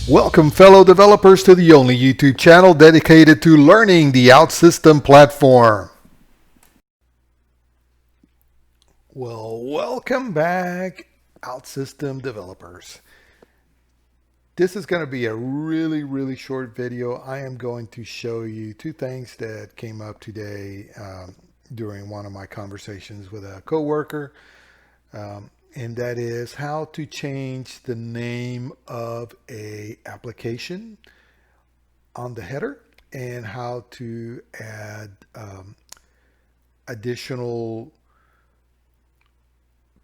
Welcome, fellow developers, to the only YouTube channel dedicated to learning the OutSystem platform. Well, welcome back, OutSystem developers. This is going to be a really short video. I am going to show you two things that came up today during one of my conversations with a coworker. And that is how to change the name of a application on the header and how to add additional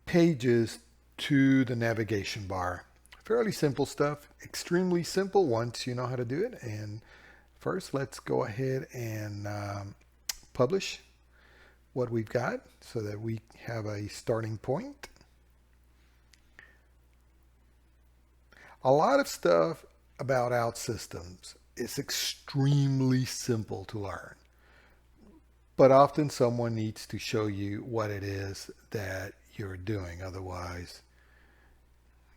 pages to the navigation bar. Fairly simple stuff, extremely simple once you know how to do it. And first, let's go ahead and publish what we've got so that we have a starting point. A lot of stuff about OutSystems is extremely simple to learn, but often someone needs to show you what it is that you're doing. Otherwise,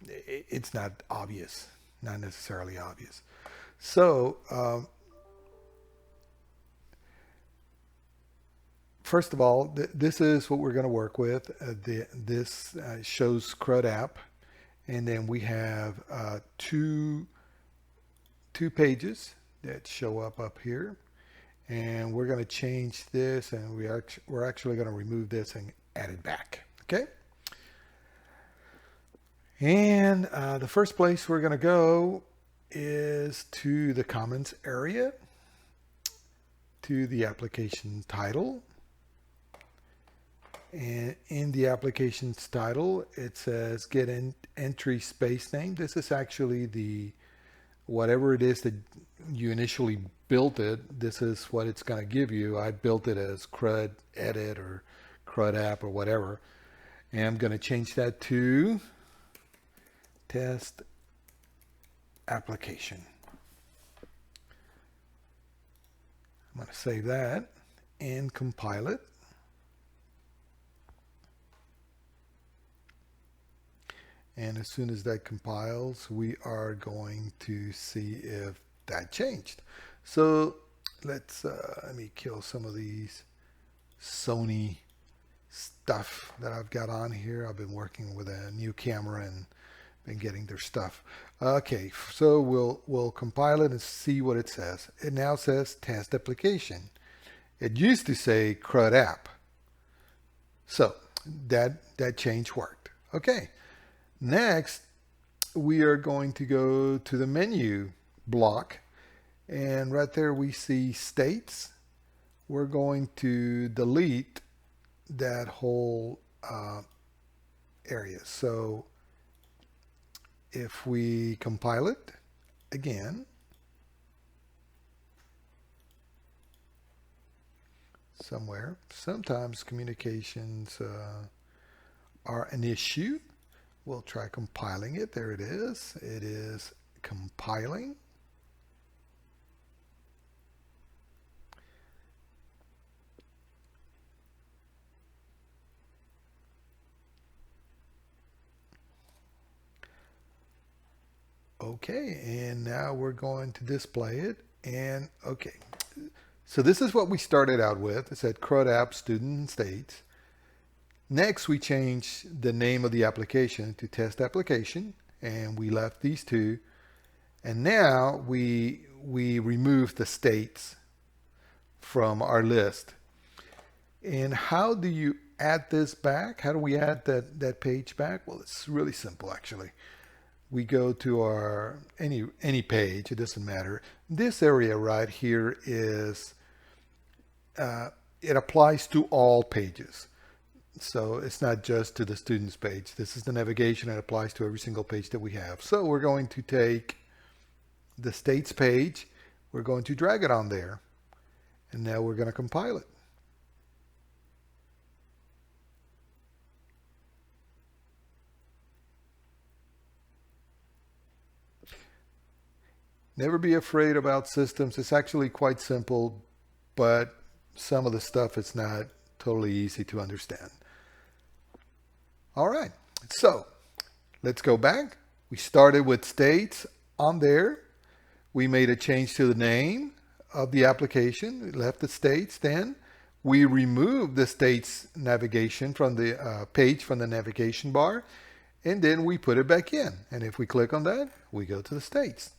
it's not obvious, not necessarily obvious. So, first of all, this is what we're going to work with. This shows CRUD app. And then we have two pages that show up here, and we're going to change this, and we're actually going to remove this and add it back. Okay. And the first place we're going to go is to the comments area, to the application title. And in the application's title, it says get entry space name. This is actually the whatever it is that you initially built it. This is what it's going to give you. I built it as CRUD edit or CRUD app or whatever. And I'm going to change that to test application. I'm going to save that and compile it. And as soon as that compiles, we are going to see if that changed. So let me kill some of these Sony stuff that I've got on here. I've been working with a new camera and been getting their stuff. Okay, so we'll compile it and see what it says. It now says test application. It used to say CRUD app. So that change worked. Okay. Next, we are going to go to the menu block, and right there we see states. We're going to delete that whole area. So if we compile it again, sometimes communications are an issue. We'll try compiling it. There it is. It is compiling. Okay, and now we're going to display it. And okay, so this is what we started out with. It said CRUD app student states. Next, we changed the name of the application to test application, and we left these two. And now we removed the states from our list. And how do you add this back? How do we add that page back? Well, it's really simple, actually. We go to our any page, it doesn't matter. This area right here is it applies to all pages. So it's not just to the students page. This is the navigation that applies to every single page that we have. So we're going to take the states page, we're going to drag it on there, and now we're going to compile it. Never be afraid about systems. It's actually quite simple, but some of the stuff is not totally easy to understand. All right, so let's go back. We started with states on there. We made a change to the name of the application, left the states. Then we removed the states navigation from the page from the navigation bar, and then we put it back in. And if we click on that, we go to the states.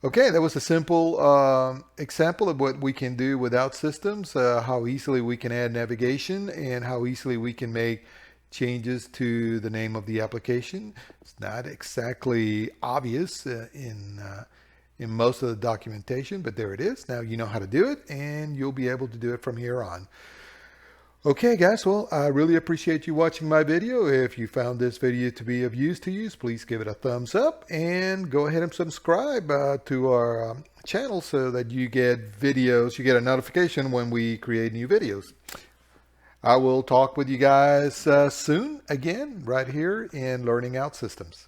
Okay, that was a simple example of what we can do with Outsystems, how easily we can add navigation and how easily we can make changes to the name of the application. It's not exactly obvious in most of the documentation, but there it is. Now you know how to do it, and you'll be able to do it from here on. Okay guys, well, I really appreciate you watching my video. If you found this video to be of use to you, please give it a thumbs up and go ahead and subscribe to our channel so that you get videos, you get a notification when we create new videos. I will talk with you guys soon again right here in Learning Outsystems.